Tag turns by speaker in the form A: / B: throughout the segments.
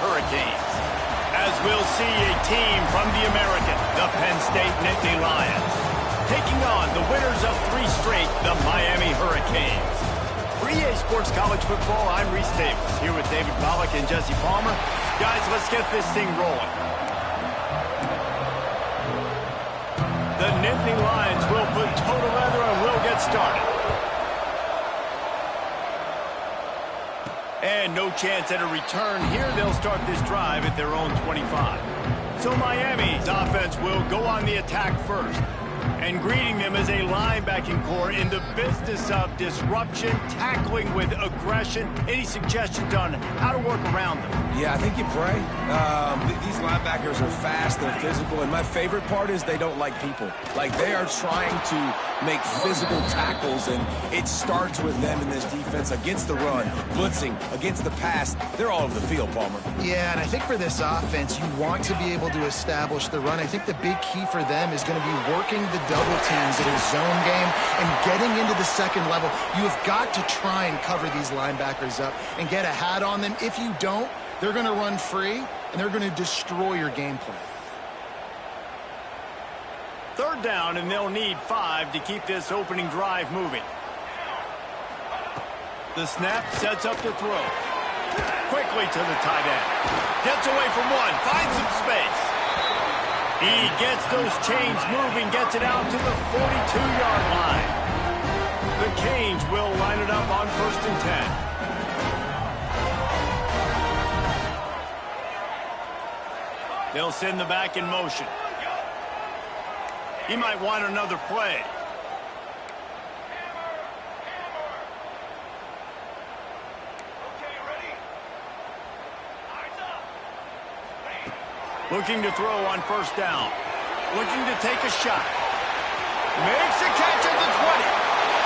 A: Hurricanes. As we'll see a team from the American, the Penn State Nittany Lions, taking on the winners of 3 straight, the Miami Hurricanes. For EA Sports College Football, I'm Reese Davis, here with David Pollack and Jesse Palmer. Guys, let's get this thing rolling. The Nittany Lions will put toe to leather and will get started. And no chance at a return here. They'll start this drive at their own 25. So Miami's offense will go on the attack first. And greeting them as a linebacking core in the business of disruption, tackling with aggression. Any suggestions on how to work around them?
B: Yeah, I think you pray. These linebackers are fast, they're physical, and my favorite part is they don't like people. Like, they are trying to make physical tackles, and it starts with them in this defense against the run, blitzing, against the pass. They're all over the field, Palmer.
C: Yeah, and I think for this offense, you want to be able to establish the run. I think the big key for them is going to be working the double teams in a zone game and getting into the second level. You have got to try and cover these linebackers up and get a hat on them. If you don't, they're going to run free, and they're going to destroy your game plan.
A: 3rd down, and they'll need 5 to keep this opening drive moving. The snap sets up the throw. Quickly to the tight end. Gets away from one, finds some space. He gets those chains moving, gets it out to the 42-yard line. The Canes will line it up on 1st and 10. They'll send the back in motion. He might want another play. Looking to throw on 1st down. Looking to take a shot. Makes a catch at the 20.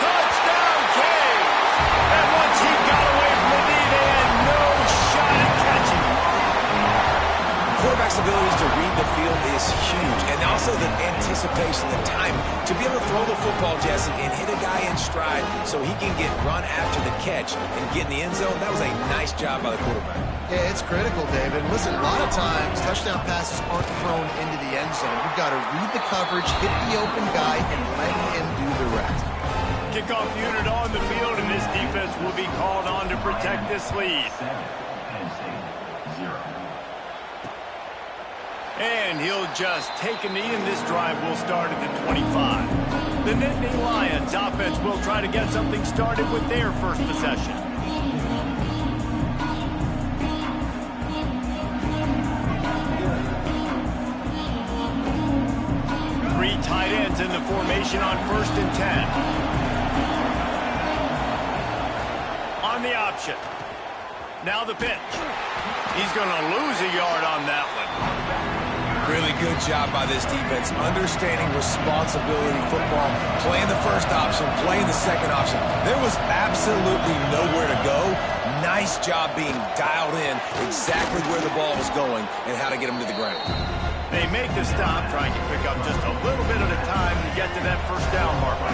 A: Touchdown, Canes! And once he got away from the knee, they had no shot at catching him.
B: Quarterback's abilities to read the field is huge, and also the anticipation, the time to be able to throw the football, Jesse, and hit a guy in stride so he can get run after the catch and get in the end zone. That was a nice job by the quarterback.
C: Yeah, it's critical, David. Listen, a lot of times, touchdown passes aren't thrown into the end zone. You've got to read the coverage, hit the open guy, and let him do the rest.
A: Kickoff unit on the field, and this defense will be called on to protect this lead. And he'll just take a knee, and this drive will start at the 25. The Nittany Lions offense will try to get something started with their first possession. Three tight ends in the formation on 1st and 10. On the option. Now the pitch. He's going to lose a yard on that one.
B: Really good job by this defense, understanding responsibility football, playing the first option, playing the second option. There was absolutely nowhere to go. Nice job being dialed in exactly where the ball was going and how to get him to the ground.
A: They make the stop, trying to pick up just a little bit at a time to get to that 1st down marker.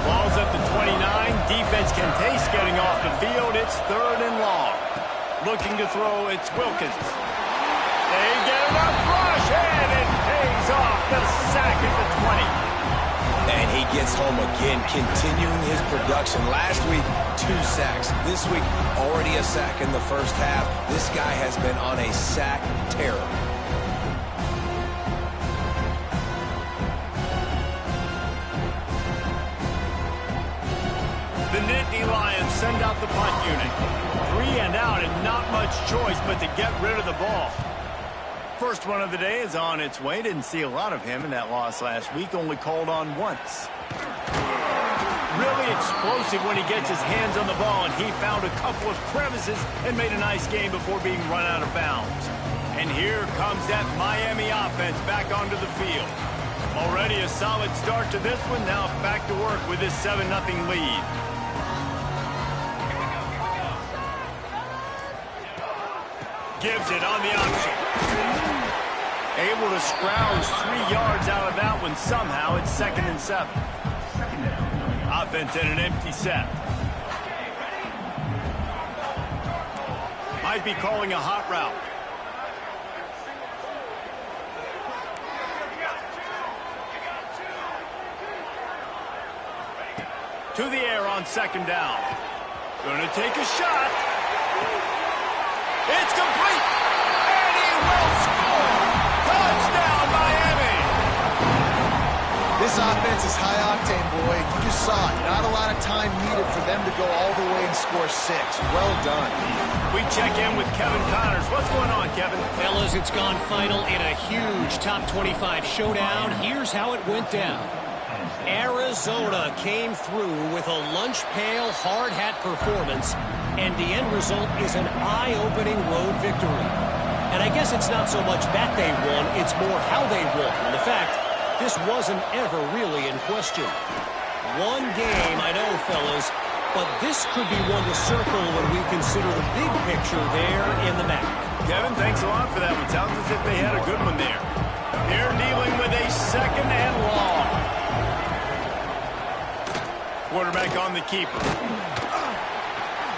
A: Ball's at the 29. Defense can taste getting off the field. It's 3rd and long. Looking to throw, it's Wilkins. They get enough rush, and it pays off the sack at the 20.
B: And he gets home again, continuing his production. Last week, 2 sacks. This week, already a sack in the first half. This guy has been on a sack terror.
A: The Nittany Lions send out the punt unit. 3 and out, and not much choice but to get rid of the ball. First one of the day is on its way. Didn't see a lot of him in that loss last week. Only called on once. Really explosive when he gets his hands on the ball, and he found a couple of crevices and made a nice game before being run out of bounds. And here comes that Miami offense back onto the field. Already a solid start to this one. Now back to work with this 7-0 lead. Gives it on the option. Able to scrounge 3 yards out of that one somehow. It's 2nd and 7. Offense in an empty set. Might be calling a hot route. To the air on second down. Gonna take a shot. It's complete. And he will score. Touchdown, Miami.
C: This offense is high octane, boy. You just saw it. Not a lot of time needed for them to go all the way and score 6. Well done.
A: We check in with Kevin Connors. What's going on, Kevin?
D: Fellas, it's gone final in a huge top 25 showdown. Here's how it went down. Arizona came through with a lunch pail hard hat performance, and the end result is an eye-opening road victory. And I guess it's not so much that they won, it's more how they won. And the fact, this wasn't ever really in question. One game, I know, fellas, but this could be one to circle when we consider the big picture there in the map.
A: Kevin, thanks a lot for that one. Sounds as if they had a good one there. They're dealing with a second and long. Quarterback on the keeper.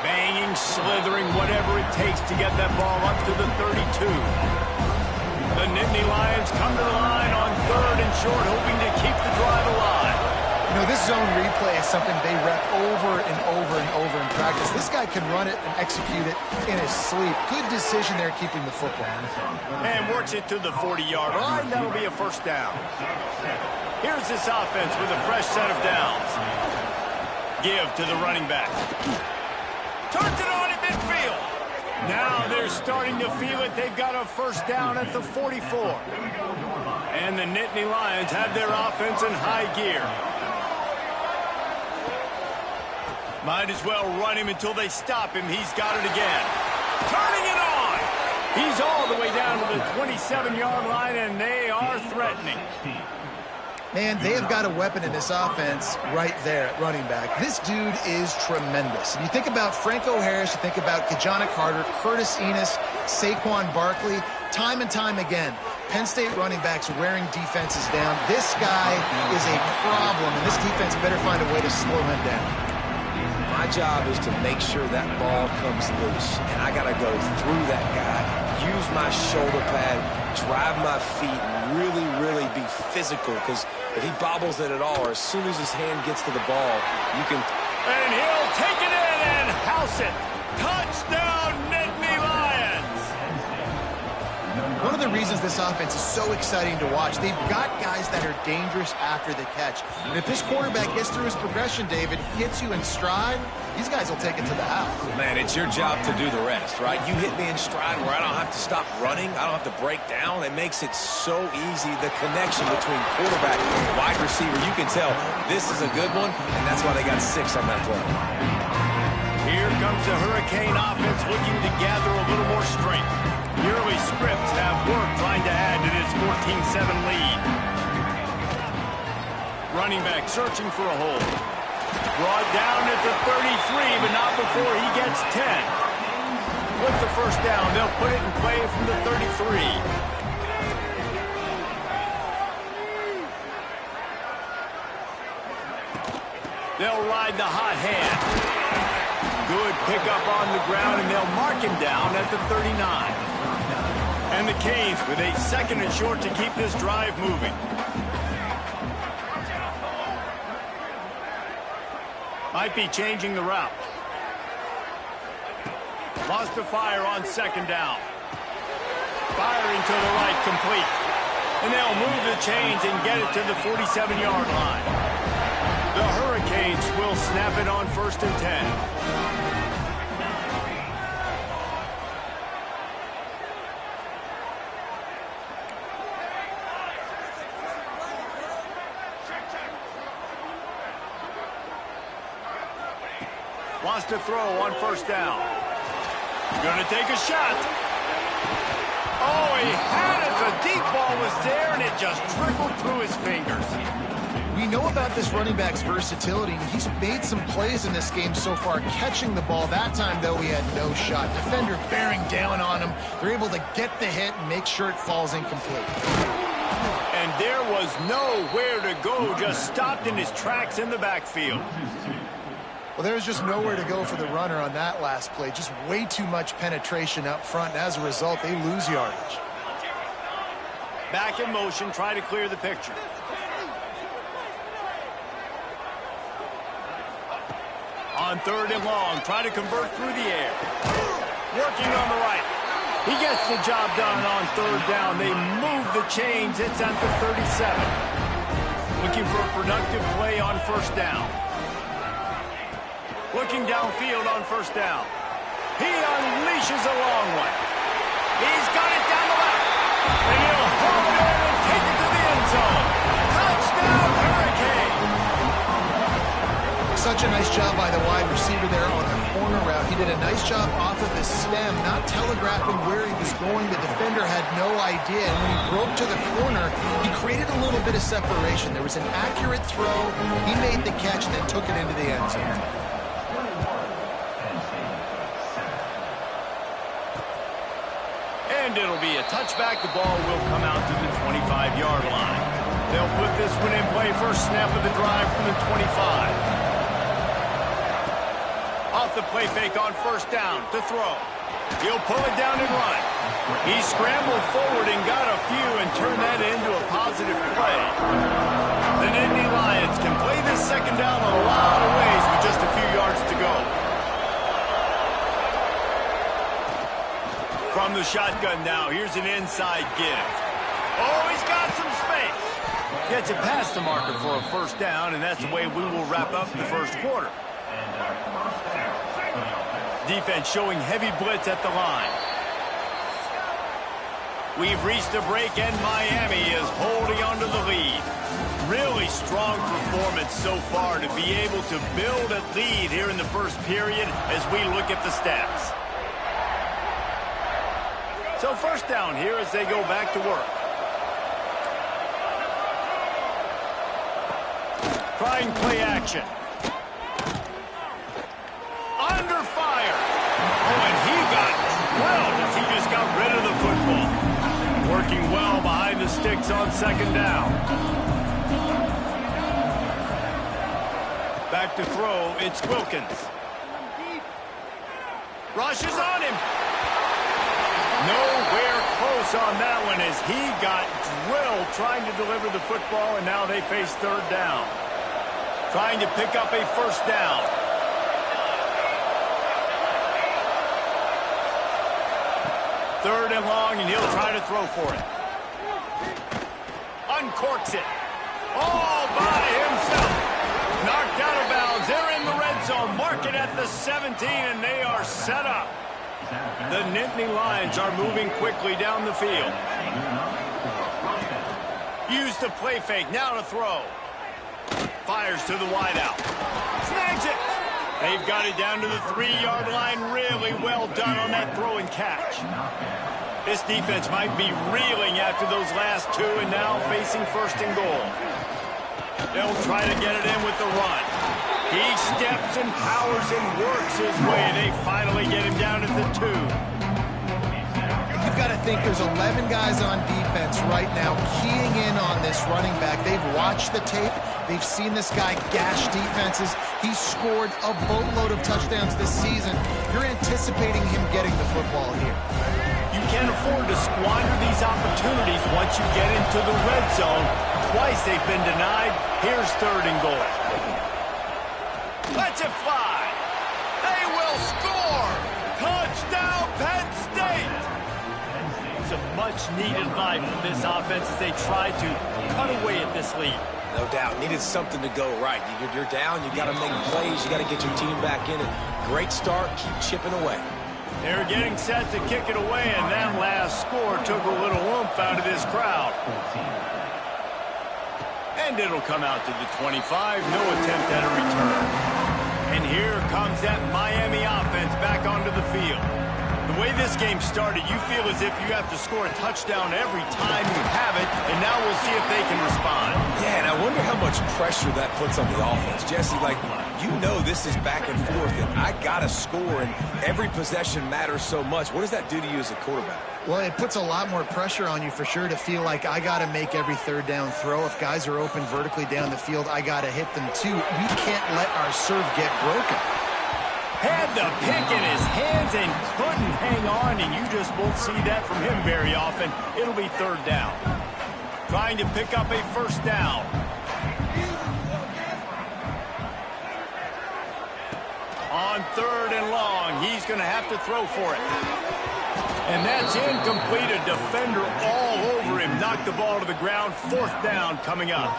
A: Banging, slithering, whatever it takes to get that ball up to the 32. The Nittany Lions come to the line on 3rd and short, hoping to keep the drive alive.
C: You know, this zone replay is something they rep over and over and over in practice. This guy can run it and execute it in his sleep. Good decision there keeping the football.
A: And works it to the 40-yard line. That'll be a first down. Here's this offense with a fresh set of downs. Give to the running back. Turns it on at midfield. Now they're starting to feel it. They've got a first down at the 44. And the Nittany Lions have their offense in high gear. Might as well run him until they stop him. He's got it again. Turning it on. He's all the way down to the 27-yard line, and they are threatening.
C: Man, they have got a weapon in this offense right there at running back. This dude is tremendous. And you think about Franco Harris, you think about Kajana Carter, Curtis Enis, Saquon Barkley, time and time again, Penn State running backs wearing defenses down. This guy is a problem, and this defense better find a way to slow him down.
B: My job is to make sure that ball comes loose, and I got to go through that guy, use my shoulder pad, drive my feet, and really be physical, because if he bobbles it at all, or as soon as his hand gets to the ball, you can...
A: And he'll take it in and house it. Touchdown, Nittany Lions!
C: One of the reasons this offense is so exciting to watch, they've got guys that are dangerous after the catch. And if this quarterback gets through his progression, David, hits you in stride, these guys will take it to the house.
B: Man, it's your job to do the rest, right? You hit me in stride where I don't have to stop running. I don't have to break down. It makes it so easy. The connection between quarterback and wide receiver, you can tell this is a good one, and that's why they got 6 on that play.
A: Here comes the Hurricane offense looking to gather a little more strength. The early scripts have worked trying to add to this 14-7 lead. Running back searching for a hole. Brought down at the 33, but not before he gets 10. With the first down, they'll put it in play from the 33. They'll ride the hot hand. Good pickup on the ground, and they'll mark him down at the 39. And the Canes with a second and short to keep this drive moving. Might be changing the route. Lost to fire on second down. Firing to the right, complete. And they'll move the chains and get it to the 47-yard line. The Hurricanes will snap it on 1st and 10. Wants to throw on first down. Gonna take a shot. Oh, he had it. The deep ball was there, and it just trickled through his fingers.
C: We know about this running back's versatility, and he's made some plays in this game so far, catching the ball. That time, though, he had no shot. Defender bearing down on him. They're able to get the hit and make sure it falls incomplete.
A: And there was nowhere to go, just stopped in his tracks in the backfield.
C: Well, there was just nowhere to go for the runner on that last play. Just way too much penetration up front, and as a result, they lose yardage.
A: Back in motion, try to clear the picture. On 3rd and long, try to convert through the air. Working on the right. He gets the job done on 3rd down. They move the chains. It's at the 37. Looking for a productive play on 1st down. Looking downfield on 1st down. He unleashes a long one. He's got it down the left. And he'll hold it and take it to the end zone. Touchdown, Hurricane.
C: Such a nice job by the wide receiver there on the corner route. He did a nice job off of the stem, not telegraphing where he was going. The defender had no idea. And when he broke to the corner, he created a little bit of separation. There was an accurate throw. He made the catch and then took it into the end zone.
A: And it'll be a touchback. The ball will come out to the 25-yard line. They'll put this one in play. First snap of the drive from the 25. Off the play fake on 1st down to throw. He'll pull it down and run. He scrambled forward and got a few and turned that into a positive play. The Nittany Lions can play this 2nd down a lot of ways with just a few yards to go. From the shotgun now, here's an inside give. Oh, he's got some space. Gets it past the marker for a 1st down, and that's the way we will wrap up the 1st quarter. Defense showing heavy blitz at the line. We've reached a break, and Miami is holding on to the lead. Really strong performance so far to be able to build a lead here in the 1st period as we look at the stats. So 1st down here as they go back to work. Trying play action. Under fire. Oh, and he got drilled as he just got rid of the football. Working well behind the sticks on 2nd down. Back to throw, it's Wilkins. Rushes on him. Nowhere close on that one as he got drilled trying to deliver the football, and now they face 3rd down. Trying to pick up a 1st down. Third and long, and he'll try to throw for it. Uncorks it. All by himself. Knocked out of bounds. They're in the red zone. Mark it at the 17, and they are set up. The Nittany Lions are moving quickly down the field. Use the play fake. Now to throw. Fires to the wideout. Snags it. They've got it down to the 3-yard line. Really well done on that throw and catch. This defense might be reeling after those last 2 and now facing 1st and goal. They'll try to get it in with the run. He steps and powers and works his way. They finally get him down at the 2.
C: You've got to think there's 11 guys on defense right now keying in on this running back. They've watched the tape. They've seen this guy gash defenses. He's scored a boatload of touchdowns this season. You're anticipating him getting the football here.
A: You can't afford to squander these opportunities once you get into the red zone. Twice they've been denied. Here's 3rd and goal. Let's it fly. They will score. Touchdown, Penn State. It's a much-needed night from this offense as they try to cut away at this lead.
B: No doubt. Needed something to go right. You're down. You got to make plays. You got to get your team back in it. Great start. Keep chipping away.
A: They're getting set to kick it away, and that last score took a little oomph out of this crowd. And it'll come out to the 25. No attempt at a return. And here comes that Miami offense back onto the field. The way this game started, you feel as if you have to score a touchdown every time you have it, and now we'll see if they can respond.
B: Yeah, and I wonder how much pressure that puts on the offense. Jesse, like, you know this is back and forth, and I got to score, and every possession matters so much. What does that do to you as a quarterback?
C: Well, it puts a lot more pressure on you for sure to feel like I got to make every third down throw. If guys are open vertically down the field, I got to hit them too. We can't let our serve get broken.
A: Had the pick in his hands and couldn't hang on, and you just won't see that from him very often. It'll be third down. Trying to pick up a first down. On third and long, he's going to have to throw for it. And that's incomplete. A defender all over him. Knocked the ball to the ground. Fourth down coming up.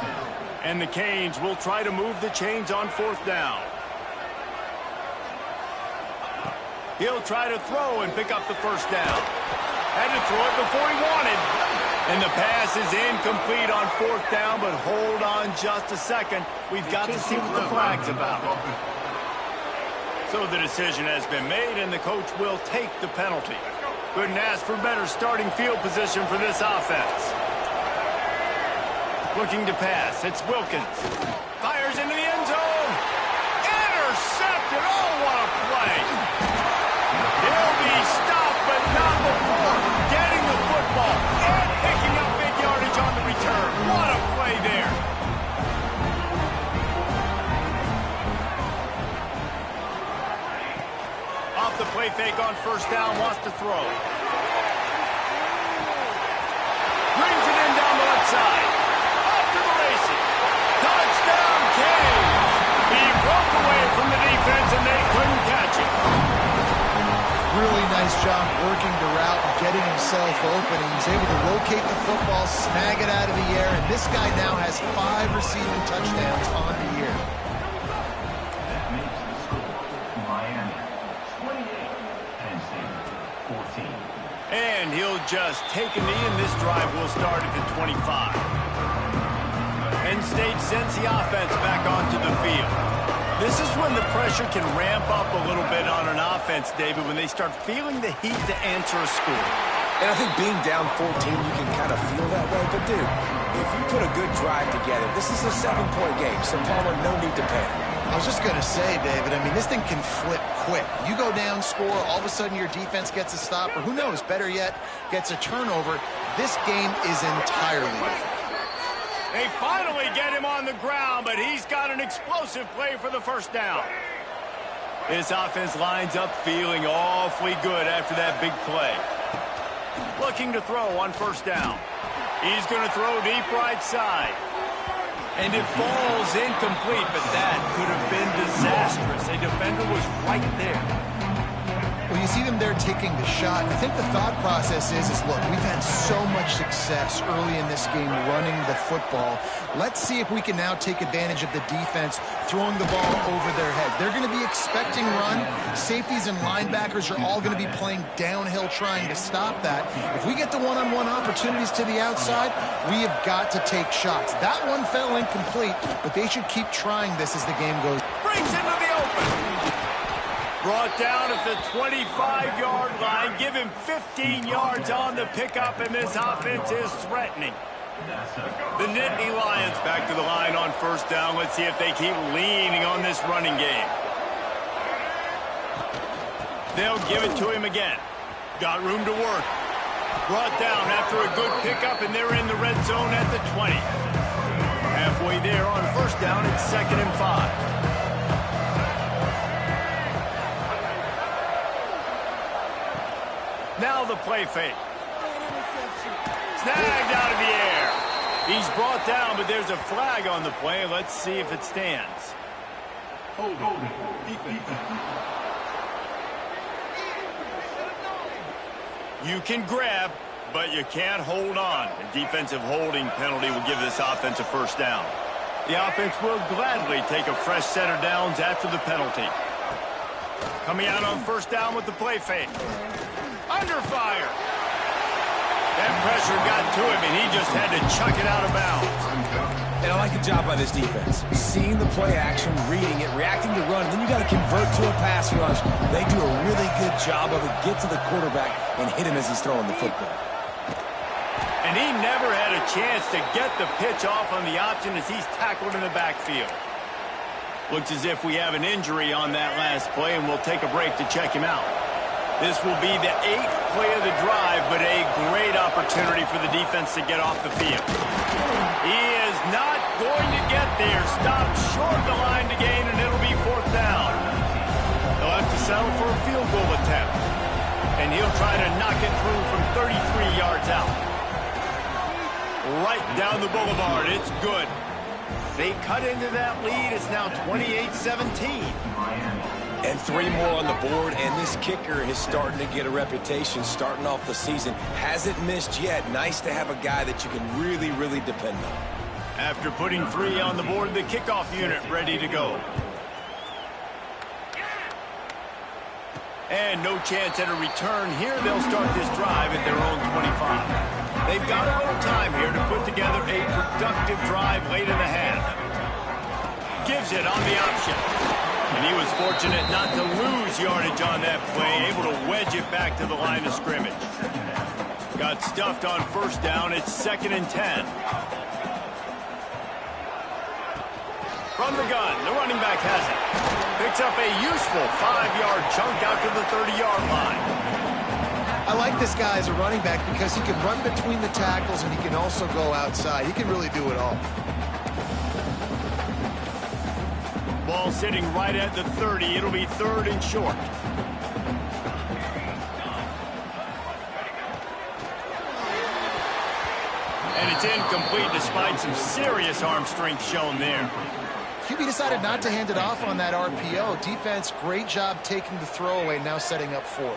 A: And the Canes will try to move the chains on fourth down. He'll try to throw and pick up the first down. Had to throw it before he wanted. And the pass is incomplete on fourth down, but hold on just a second. We've got to see what the flag's about. So the decision has been made, and the coach will take the penalty. Couldn't ask for better starting field position for this offense. Looking to pass. It's Wilkins. Fires into the end zone. Intercepted. Oh, what a play. He'll be stopped, but not before getting the football and picking up big yardage on the return. What a play there. Off the play fake on first down, wants to throw. Brings it in down the left side. Off to the races. Touchdown, Canes. He broke away from the defense, and they couldn't catch it.
C: Really nice job working the route and getting himself open. He was able to locate the football, snag it out of the air, and this guy now has 5 receiving touchdowns on the year.
A: And he'll just take a knee, and this drive will start at the 25. Penn State sends the offense back onto the field. This is when the pressure can ramp up a little bit on an offense, David, when they start feeling the heat to answer a score.
B: And I think being down 14, you can kind of feel that way. But, dude, if you put a good drive together, this is a 7-point game, so Palmer, no need to panic.
C: I was just going to say, David, I mean, this thing can flip quick. You go down, score, all of a sudden your defense gets a stop, or who knows, better yet, gets a turnover. This game is entirely different.
A: They finally get him on the ground, but he's got an explosive play for the first down. This offense lines up feeling awfully good after that big play. Looking to throw on first down. He's going to throw deep right side. And it falls incomplete, but that could have been disastrous. A defender was right there.
C: Well, you see them there taking the shot. I think the thought process is look, we've had so much success early in this game running the football. Let's see if we can now take advantage of the defense throwing the ball over their head. They're going to be expecting run. Safeties and linebackers are all going to be playing downhill trying to stop that. If we get the one-on-one opportunities to the outside, we have got to take shots. That one fell incomplete, but they should keep trying this as the game goes.
A: Brings into the open. Brought down at the 25-yard line. Give him 15 yards on the pickup, and this offense is threatening. The Nittany Lions back to the line on first down. Let's see if they keep leaning on this running game. They'll give it to him again. Got room to work. Brought down after a good pickup, and they're in the red zone at the 20. Halfway there on first down, it's 2nd and 5. Now the play fake. Snagged out of the air. He's brought down, but there's a flag on the play. Let's see if it stands. You can grab, but you can't hold on. A defensive holding penalty will give this offense a first down. The offense will gladly take a fresh set of downs after the penalty. Coming out on first down with the play fake. Under fire. That pressure got to him, and he just had to chuck it out of bounds.
B: And I like the job by this defense. Seeing the play action, reading it, reacting to run, then you got to convert to a pass rush. They do a really good job of it. Get to the quarterback and hit him as he's throwing the football.
A: And he never had a chance to get the pitch off on the option as he's tackled in the backfield. Looks as if we have an injury on that last play, and we'll take a break to check him out. This will be the 8th play of the drive, but a great opportunity for the defense to get off the field. He is not going to get there. Stopped short of the line to gain, and it'll be 4th down. They'll have to settle for a field goal attempt, and he'll try to knock it through from 33 yards out. Right down the boulevard. It's good. They cut into that lead. It's now 28-17.
B: And 3 more on the board, and this kicker is starting to get a reputation starting off the season. Hasn't missed yet. Nice to have a guy that you can really, really depend on.
A: After putting 3 on the board, the kickoff unit ready to go. And no chance at a return here. They'll start this drive at their own 25. They've got a little time here to put together a productive drive late in the half. Gives it on the option. And he was fortunate not to lose yardage on that play, able to wedge it back to the line of scrimmage. Got stuffed on 1st down. It's 2nd and 10. From the gun, the running back has it. Picks up a useful 5-yard chunk out to the 30-yard line.
C: I like this guy as a running back because he can run between the tackles and he can also go outside. He can really do it all.
A: Ball sitting right at the 30. It'll be 3rd and short. And it's incomplete despite some serious arm strength shown there.
C: QB decided not to hand it off on that RPO. Defense, great job taking the throwaway, now setting up 4th.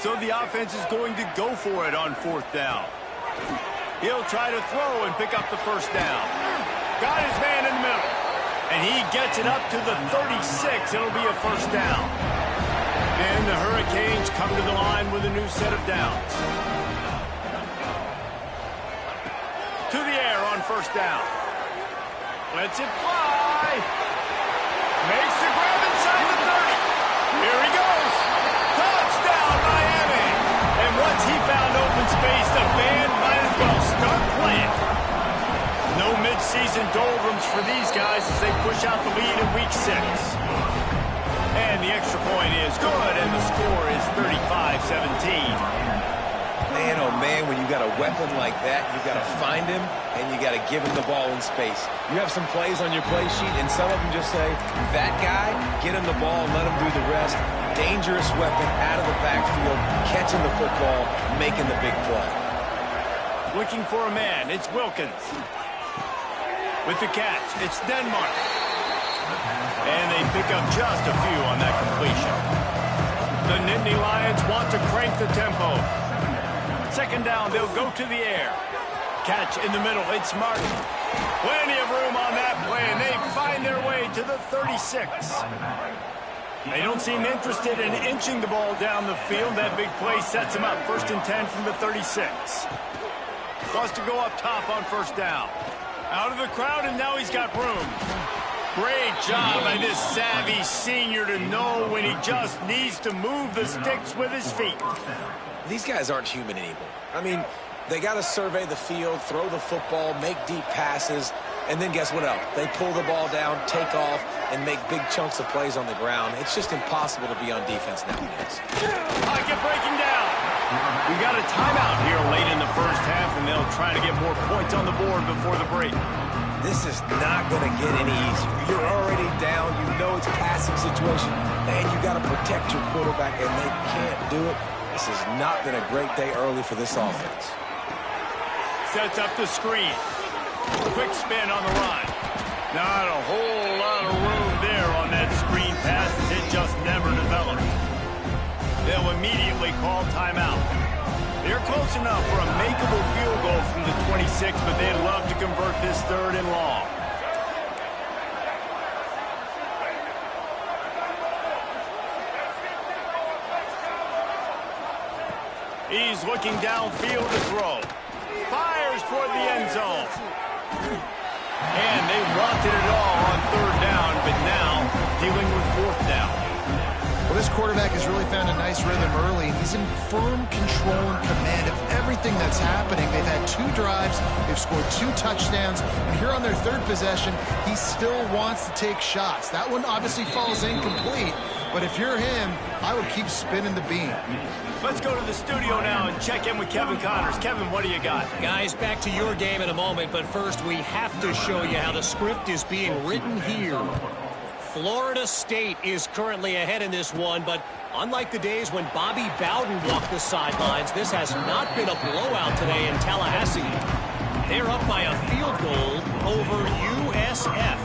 A: So the offense is going to go for it on 4th down. He'll try to throw and pick up the 1st down. Got his man in the middle. And he gets it up to the 36. It'll be a 1st down. And the Hurricanes come to the line with a new set of downs. To the air on 1st down. Lets it fly. Makes the grab inside the 30. Here he goes. Touchdown, Miami. And once he found open space, the band might as well start playing. No mid-season doldrums for these guys as they push out the lead in Week 6. And the extra point is good, and the score is 35-17.
B: Man, oh man, when you got a weapon like that, you got to find him, and you got to give him the ball in space. You have some plays on your play sheet, and some of them just say, that guy, get him the ball and let him do the rest. Dangerous weapon out of the backfield, catching the football, making the big play.
A: Looking for a man, it's Wilkins. With the catch, it's Denmark. And they pick up just a few on that completion. The Nittany Lions want to crank the tempo. 2nd down, they'll go to the air. Catch in the middle, it's Martin. Plenty of room on that play, and they find their way to the 36. They don't seem interested in inching the ball down the field. That big play sets them up. 1st and 10 from the 36. Wants to go up top on 1st down. Out of the crowd, and now he's got room. Great job by this savvy senior to know when he just needs to move the sticks with his feet.
B: These guys aren't human anymore. I mean, they got to survey the field, throw the football, make deep passes, and then guess what else? They pull the ball down, take off, and make big chunks of plays on the ground. It's just impossible to be on defense nowadays.
A: Pocket breaking down. We got a timeout here late in the 1st half, and they'll try to get more points on the board before the break.
B: This is not going to get any easier. You're already down. You know it's a passing situation, and you got to protect your quarterback, and they can't do it. This has not been a great day early for this offense.
A: Sets up the screen. Quick spin on the run. Not a whole lot of room there on that screen pass as it just never developed. They'll immediately call timeout. They're close enough for a makeable field goal from the 26, but they'd love to convert this 3rd and long. He's looking downfield to throw. Fires toward the end zone. And they wanted it all on third down, but now dealing with fourth down.
C: Well, this quarterback has really found a nice rhythm early. He's in firm control and command of everything that's happening. They've had 2 drives. They've scored 2 touchdowns. And here on their 3rd possession, he still wants to take shots. That one obviously falls incomplete. But if you're him, I would keep spinning the beam.
A: Let's go to the studio now and check in with Kevin Connors. Kevin, what do you got?
D: Guys, back to your game in a moment, but first we have to show you how the script is being written here. Florida State is currently ahead in this one, but unlike the days when Bobby Bowden walked the sidelines, this has not been a blowout today in Tallahassee. They're up by a field goal over USF.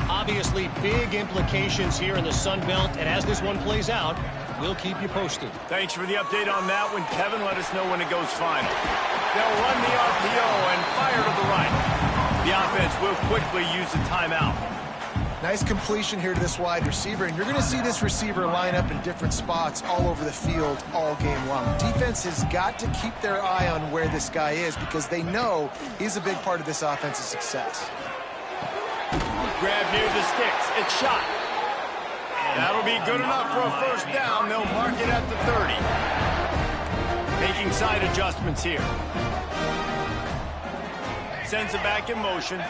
D: Obviously, big implications here in the Sun Belt, and as this one plays out, we'll keep you posted.
A: Thanks for the update on that one, Kevin. Let us know when it goes final. They'll run the RPO and fire to the right. The offense will quickly use a timeout.
C: Nice completion here to this wide receiver, and you're going to see this receiver line up in different spots all over the field all game long. Defense has got to keep their eye on where this guy is because they know he's a big part of this offense's success.
A: Grab near the sticks. It's shot. That'll be good enough for a first down. They'll mark it at the 30. Making side adjustments here. Sends it back in motion.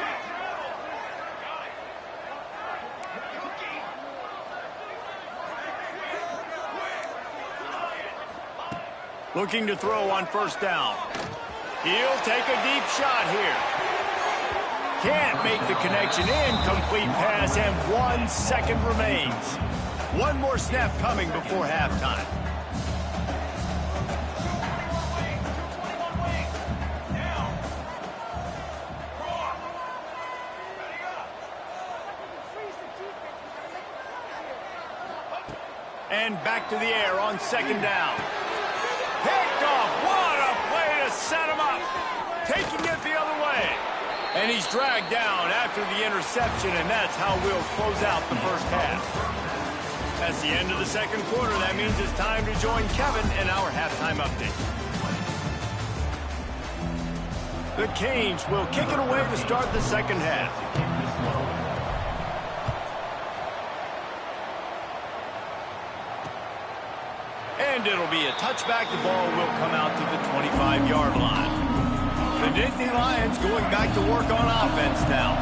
A: Looking to throw on first down. He'll take a deep shot here. Can't make the connection. Incomplete pass, and 1 second remains. One more snap coming before halftime. And back to the air on second down. Picked off. What a play to set him up. Taking it the other way. And he's dragged down after the interception, and that's how we'll close out the first half. That's the end of the second quarter. That means it's time to join Kevin in our halftime update. The Canes will kick it away to start the second half. And it'll be a touchback. The ball will come out to the 25-yard line. The Nittany Lions going back to work on offense now.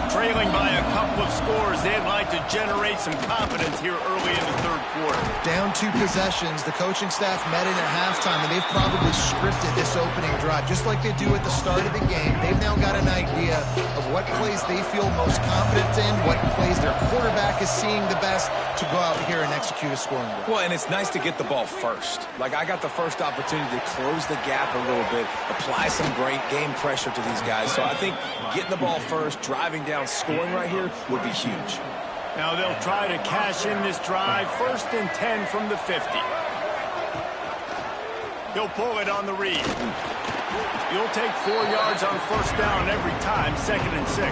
A: Trailing by a couple of scores, they'd like to generate some confidence here early in the third quarter.
C: Down 2 possessions, the coaching staff met in at halftime, and they've probably scripted this opening drive. Just like they do at the start of the game, they've now got an idea of what plays they feel most confident in, what plays their quarterback is seeing the best to go out here and execute a scoring drive.
B: Well, and it's nice to get the ball first. Like, I got the first opportunity to close the gap a little bit, apply some great game pressure to these guys. So I think getting the ball first, driving down, scoring right here would be huge.
A: Now they'll try to cash in this drive. 1st and 10 from the 50. He'll pull it on the read. You'll take 4 yards on first down every time. 2nd and 6.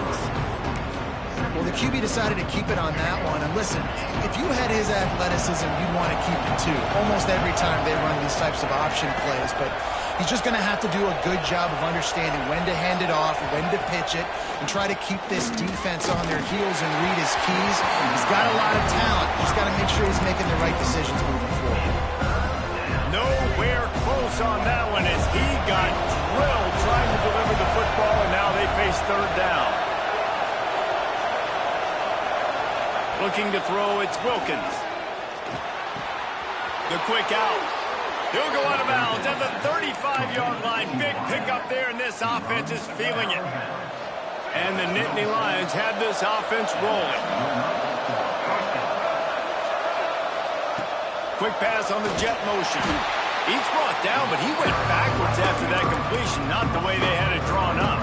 C: Well, the QB decided to keep it on that one. And listen, if you had his athleticism, you'd want to keep it too. Almost every time they run these types of option plays. But he's just going to have to do a good job of understanding when to hand it off, when to pitch it, and try to keep this defense on their heels and read his keys. He's got a lot of talent. Just got to make sure he's making the right decisions moving forward.
A: Nowhere close on that one as he got drilled trying to deliver the football, and now they face third down. Looking to throw, it's Wilkins. The quick out. He'll go out of bounds at the 35-yard line. Big pickup there, and this offense is feeling it. And the Nittany Lions have this offense rolling. Quick pass on the jet motion. He's brought down, but he went backwards after that completion, not the way they had it drawn up.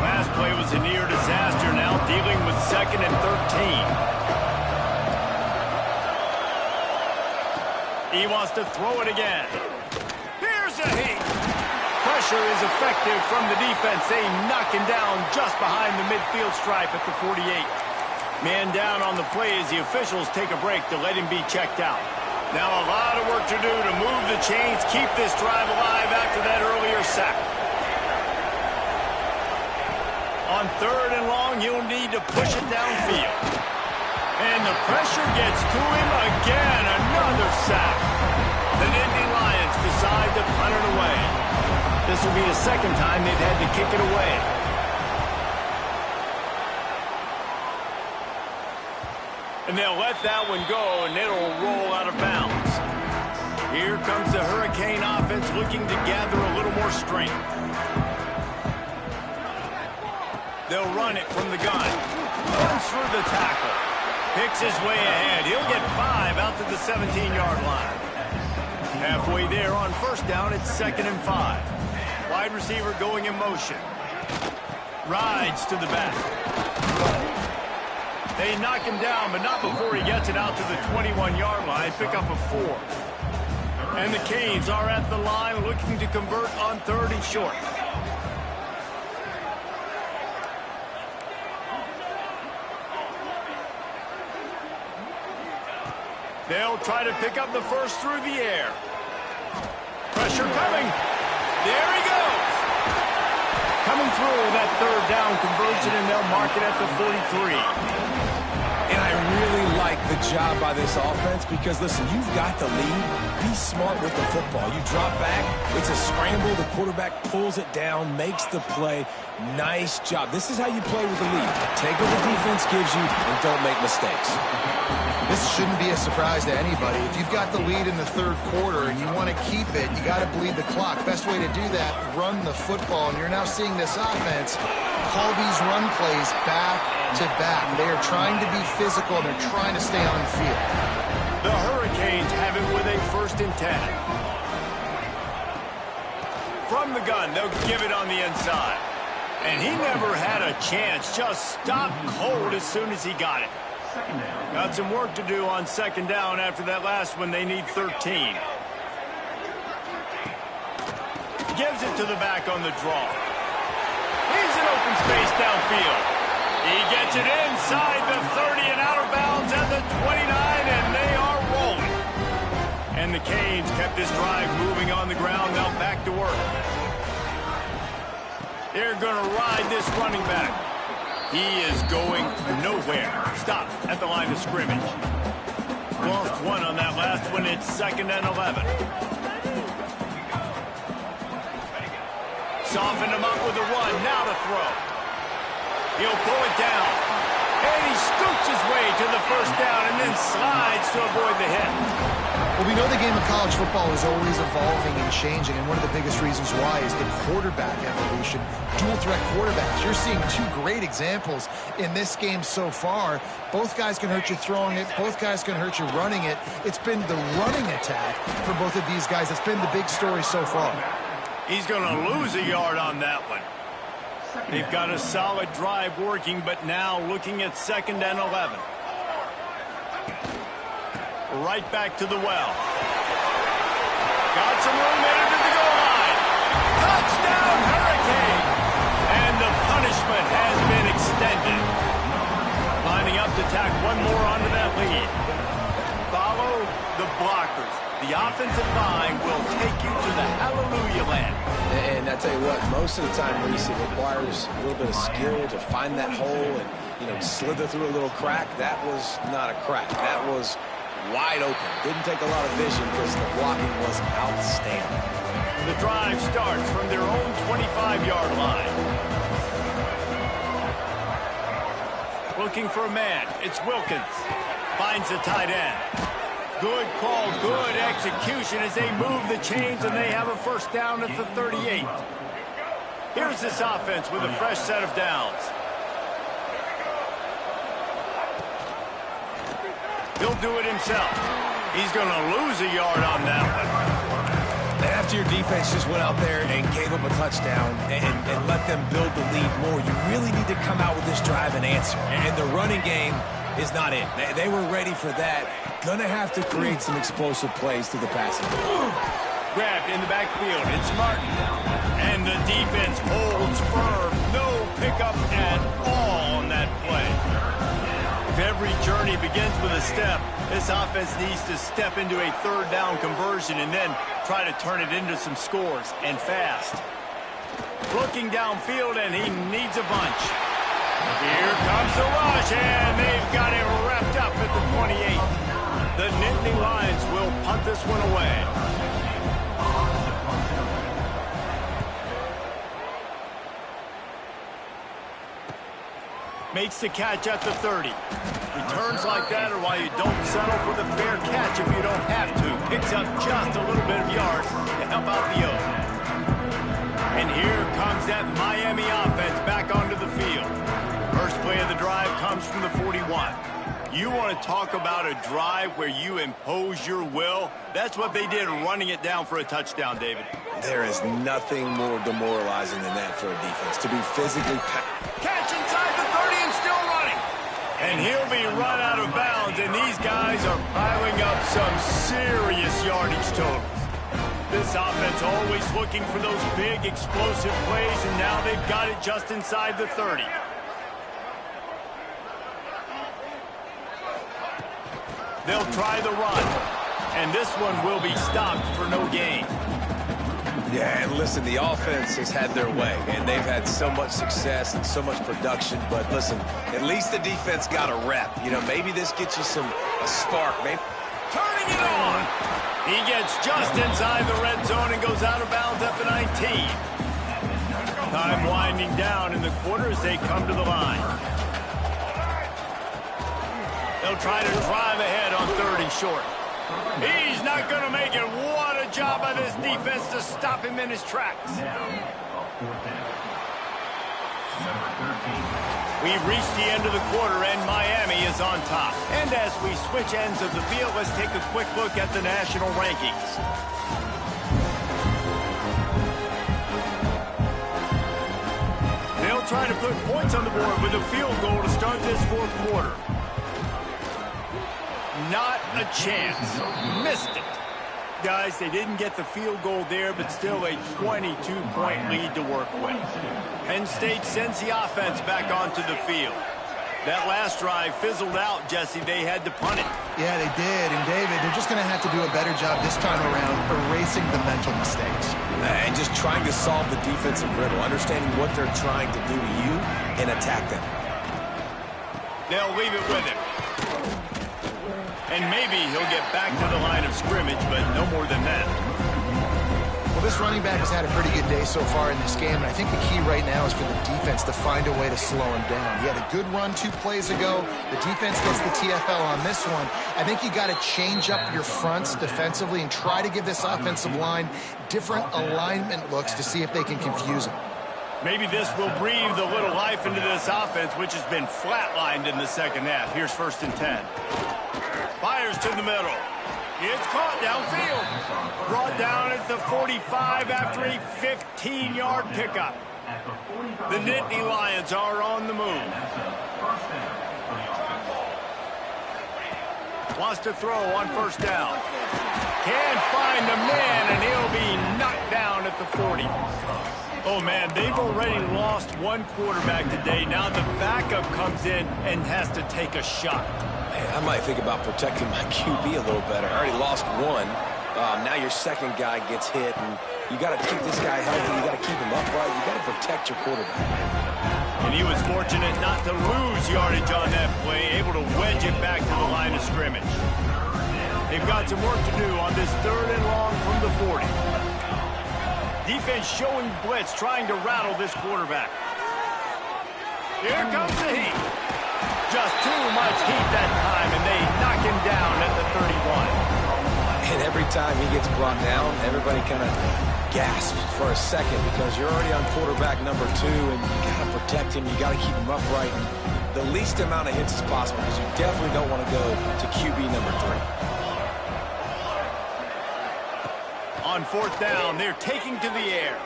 A: Last play was a near disaster, now dealing with 2nd and 13. He wants to throw it again. Here's a heat. Pressure is effective from the defense. They knock him down just behind the midfield stripe at the 48. Man down on the play as the officials take a break to let him be checked out. Now a lot of work to do to move the chains, keep this drive alive after that earlier sack. On 3rd and long, he'll need to push it downfield. And the pressure gets to him again. Another sack. The Nittany Lions decide to punt it away. This will be the second time they've had to kick it away. And they'll let that one go, and it'll roll out of bounds. Here comes the Hurricane offense looking to gather a little more strength. They'll run it from the gun. Runs through the tackle. Picks his way ahead. He'll get 5 out to the 17-yard line. Halfway there on 1st down, it's 2nd and 5. Wide receiver going in motion. Rides to the back. They knock him down, but not before he gets it out to the 21-yard line. Pick up a 4. And the Canes are at the line looking to convert on 3rd and short. They'll try to pick up the first through the air. Pressure coming. There he goes. Coming through that 3rd down conversion, and they'll mark it at the 43.
B: And I really like the job by this offense because, listen, you've got the lead. Be smart with the football. You drop back. It's a scramble. The quarterback pulls it down, makes the play. Nice job. This is how you play with the lead. Take what the defense gives you and don't make mistakes.
C: This shouldn't be a surprise to anybody. If you've got the lead in the 3rd quarter and you want to keep it, you got to bleed the clock. Best way to do that, run the football. And you're now seeing this offense call these run plays back to back. They are trying to be physical, and they're trying to stay on the field.
A: The Hurricanes have it with a 1st and 10. From the gun, they'll give it on the inside. And he never had a chance. Just stopped cold as soon as he got it. Got some work to do on 2nd down after that last one. They need 13. Gives it to the back on the draw. He's in open space downfield. He gets it inside the 30 and out of bounds at the 29, and they are rolling. And the Canes kept this drive moving on the ground. Now back to work. They're going to ride this running back. He is going nowhere. Stop at the line of scrimmage. Lost 1 on that last one. It's 2nd and 11. Soften him up with a run. Now to throw. He'll pull it down. And he scoots his way to the 1st down and then slides to avoid the hit.
C: Well, we know the game of college football is always evolving and changing, and one of the biggest reasons why is the quarterback evolution. Dual threat quarterbacks. You're seeing 2 great examples in this game so far. Both guys can hurt you throwing it. Both guys can hurt you running it. It's been the running attack for both of these guys. It's been the big story so far.
A: He's going to lose a yard on that one. They've got a solid drive working, but now looking at 2nd and 11. Right back to the well. Got some room headed to the goal line. Touchdown, Hurricane! And the punishment has been extended. Lining up to tack one more onto that lead. Follow the blockers. The offensive line will take you to the hallelujah land.
B: And I tell you what, most of the time, Reese, it requires a little bit of skill to find that hole and, slither through a little crack. That was not a crack. That was wide open. Didn't take a lot of vision because the blocking was outstanding.
A: The drive starts from their own 25-yard line. Looking for a man. It's Wilkins. Finds the tight end. Good call, good execution as they move the chains, and they have a 1st down at the 38. Here's this offense with a fresh set of downs. He'll do it himself. He's going to lose a yard on that one.
B: After your defense just went out there and gave up a touchdown and let them build the lead more, you really need to come out with this drive and answer. And the running game is not it. They were ready for that. Gonna have to create some explosive plays to the passing game.
A: Grabbed in the backfield. It's Martin. And the defense holds firm. No pickup at all on that play. If Every journey begins with a step. This offense needs to step into a third down conversion and then try to turn it into some scores, and fast. Looking downfield, and he needs a bunch. Here comes the rush, and they've got it wrapped up at the 28. The Nittany Lions will punt this one away. Makes the catch at the 30. Returns like that are why you don't settle for the fair catch if you don't have to. Picks up just a little bit of yards to help out the O. And here comes that Miami offense back onto the field. First play of the drive comes from the 41. You want to talk about a drive where you impose your will? That's what they did running it down for a touchdown, David.
B: There is nothing more demoralizing than that for a defense, to be physically
A: Catch inside the 30 and still running. And he'll be run out of bounds, and these guys are piling up some serious yardage totals. This offense always looking for those big, explosive plays, and now they've got it just inside the 30. They'll try the run, and this one will be stopped for no gain.
B: Yeah, and listen, the offense has had their way, and they've had so much success and so much production. But listen, at least the defense got a rep. You know, maybe this gets you a spark. Maybe
A: turning it on. He gets just inside the red zone and goes out of bounds at the 19. Time winding down in the quarter as they come to the line. They'll try to drive ahead on 30 short. He's not going to make it. What a job by this defense to stop him in his tracks. We've reached the end of the quarter, and Miami is on top. And as we switch ends of the field, let's take a quick look at the national rankings. They'll try to put points on the board with a field goal to start this fourth quarter. Not a chance. Missed it. Guys, they didn't get the field goal there, but still a 22-point lead to work with. Penn State sends the offense back onto the field. That last drive fizzled out, Jesse. They had to punt it.
C: Yeah, they did. And, David, they're just going to have to do a better job this time around erasing the mental mistakes.
B: and just trying to solve the defensive riddle, understanding what they're trying to do to you and attack them.
A: They'll leave it with him. And maybe he'll get back to the line of scrimmage, but no more than that.
C: Well, this running back has had a pretty good day so far in this game, and I think the key right now is for the defense to find a way to slow him down. He had a good run 2 plays ago. The defense gets the TFL on this one. I think you got to change up your fronts defensively and try to give this offensive line different alignment looks to see if they can confuse him.
A: Maybe this will breathe a little life into this offense, which has been flatlined in the second half. Here's 1st and 10. Fires to the middle. It's caught downfield. Brought down at the 45 after a 15-yard pickup. The Nittany Lions are on the move. Wants to throw on 1st down. Can't find the man, and he'll be knocked down at the 40. Oh, man, they've already lost one quarterback today. Now the backup comes in and has to take a shot.
B: Man, I might think about protecting my QB a little better. I already lost one. Now your second guy gets hit, and you got to keep this guy healthy. You got to keep him upright. You got to protect your quarterback, man.
A: And he was fortunate not to lose yardage on that play, able to wedge it back to the line of scrimmage. They've got some work to do on this 3rd and long from the 40. Defense showing blitz, trying to rattle this quarterback. Here comes the heat. Just too much heat that time, and they knock him down at the 31.
B: And every time he gets brought down, everybody kind of gasps for a second because you're already on quarterback number 2, and you got to protect him. You got to keep him upright. And the least amount of hits as possible because you definitely don't want to go to QB number 3.
A: On 4th down, they're taking to the air.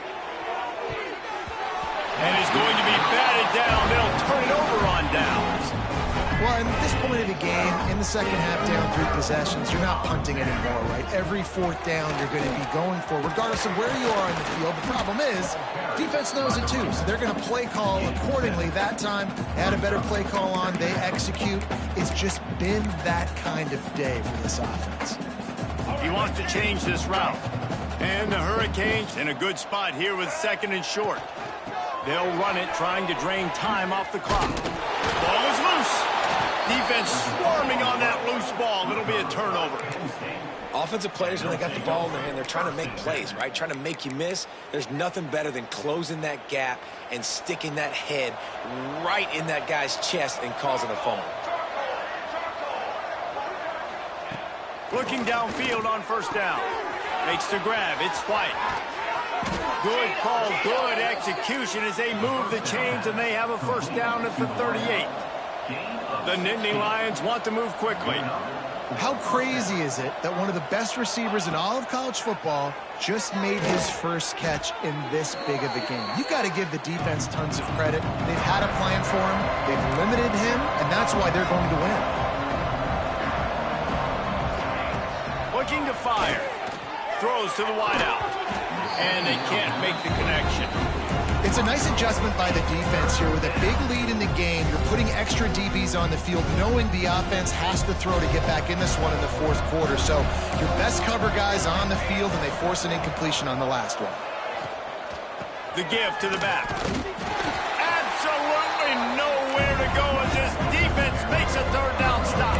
A: And he's going to be batted down. They'll turn it over on downs.
C: Well, at this point of the game, in the second half, down 3 possessions, you're not punting anymore, right? Every fourth down you're going to be going for, regardless of where you are in the field. The problem is, defense knows it too, so they're going to play call accordingly. That time, they had a better play call on. They execute. It's just been that kind of day for this offense.
A: He wants to change this route. And the Hurricanes in a good spot here with 2nd and short. They'll run it, trying to drain time off the clock. Ball is loose. Defense swarming on that loose ball. It'll be a turnover.
B: Offensive players, when they got the ball in their hand, they're trying to make plays, right? Trying to make you miss. There's nothing better than closing that gap and sticking that head right in that guy's chest and causing a fumble.
A: Looking downfield on 1st down. Makes the grab. It's White. Good call, good execution as they move the chains, and they have a 1st down at the 38. The Nittany Lions want to move quickly.
C: How crazy is it that one of the best receivers in all of college football just made his first catch in this big of a game? You've got to give the defense tons of credit. They've had a plan for him. They've limited him, and that's why they're going to win.
A: Looking to fire. Throws to the wideout. And they can't make the connection.
C: It's a nice adjustment by the defense here. With a big lead in the game, you're putting extra DBs on the field, knowing the offense has to throw to get back in this one in the 4th quarter. So your best cover guys on the field, and they force an incompletion on the last one.
A: The give to the back. Absolutely nowhere to go as this defense makes a 3rd down stop.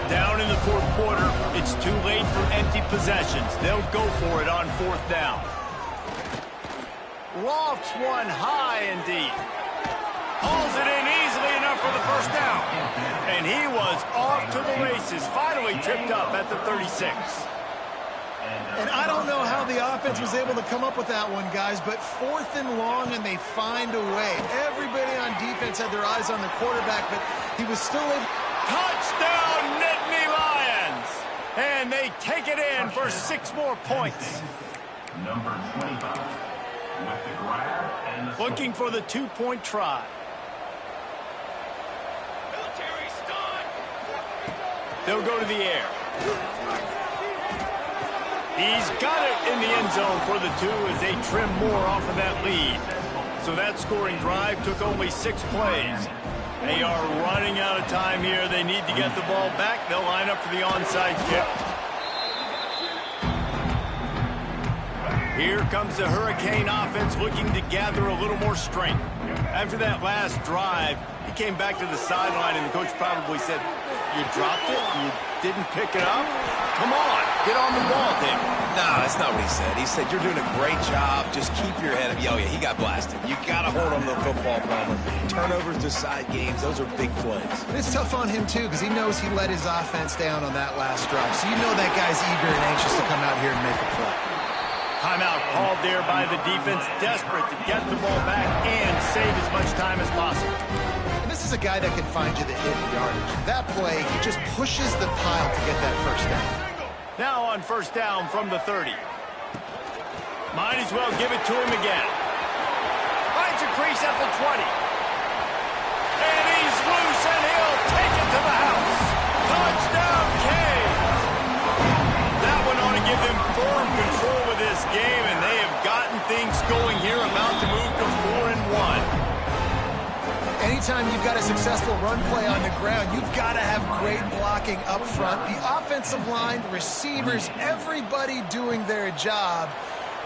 A: Down in the 4th quarter, it's too late for empty possessions. They'll go for it on 4th down. Lofts one high indeed. Hauls it in easily enough for the 1st down. And he was off to the races, finally tripped up at the 36.
C: And I don't know how the offense was able to come up with that one, guys, but 4th and long, and they find a way. Everybody on defense had their eyes on the quarterback, but he was still able.
A: Touchdown, Nittany Lions! And they take it in for 6 more points.
E: Number 25. With the grab and the
A: looking for the 2-point try. They'll go to the air. He's got it in the end zone for the 2 as they trim more off of that lead. So that scoring drive took only 6 plays. They are running out of time here. They need to get the ball back. They'll line up for the onside kick. Here comes the Hurricane offense looking to gather a little more strength. After that last drive, he came back to the sideline, and the coach probably said, "You dropped it? You didn't pick it up? Come on, get on the ball, Dave."
B: No, that's not what he said. He said, "You're doing a great job. Just keep your head up." Oh, yeah, he got blasted. You got to hold on to the football, Palmer. Turnovers decide games. Those are big plays.
C: And it's tough on him, too, because he knows he let his offense down on that last drive. So you know that guy's eager and anxious to come out here and make a play.
A: Timeout called there by the defense, desperate to get the ball back and save as much time as possible.
C: And this is a guy that can find you the hidden yardage. That play, he just pushes the pile to get that 1st down.
A: Now on 1st down from the 30. Might as well give it to him again. Finds a crease at the 20. And he's loose, and he'll take it to the house. Touchdown, Canes! That one ought to give them firm control of this game, and they have gotten things going here, about to move to 4-1.
C: Anytime you've got a successful run play on the ground, you've got to have great blocking up front. The offensive line, receivers, everybody doing their job,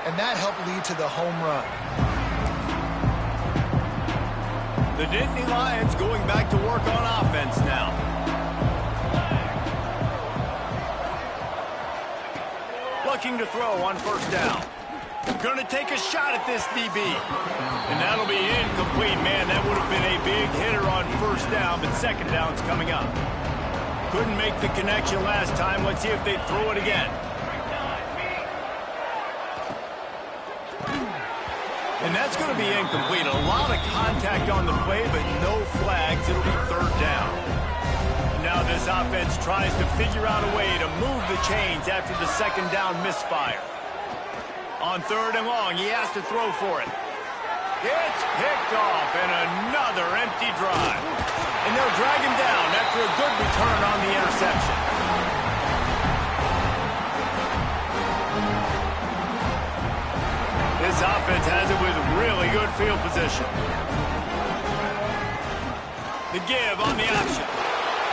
C: and that helped lead to the home run.
A: The Nittany Lions going back to work on offense now. Looking to throw on 1st down. Going to take a shot at this DB. And that'll be incomplete. Man, that would have been a big hitter on 1st down, but 2nd down's coming up. Couldn't make the connection last time. Let's see if they throw it again. And that's going to be incomplete. A lot of contact on the play, but no flags. It'll be 3rd down. Now this offense tries to figure out a way to move the chains after the 2nd down misfire. On 3rd and long, he has to throw for it. It's picked off, and another empty drive. And they'll drag him down after a good return on the interception. This offense has it with really good field position. The give on the option.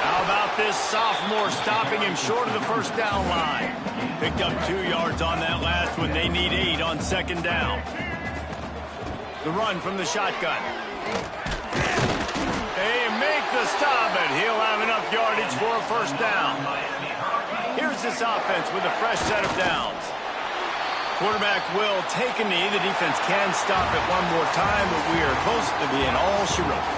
A: How about this sophomore stopping him short of the first down line? Picked up 2 yards on that last one. They need 8 on second down. The run from the shotgun. They make the stop, and he'll have enough yardage for a first down. Here's this offense with a fresh set of downs. Quarterback will take a knee. The defense can stop it one more time, but we are close to being all she wrote.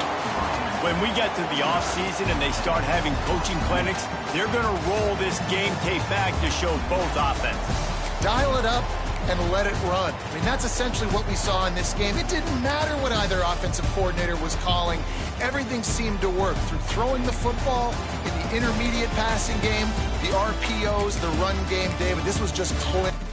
A: When we get to the offseason and they start having coaching clinics, they're going to roll this game tape back to show both offenses.
C: Dial it up and let it run. I mean, that's essentially what we saw in this game. It didn't matter what either offensive coordinator was calling. Everything seemed to work through throwing the football, in the intermediate passing game, the RPOs, the run game, David. This was just clinical.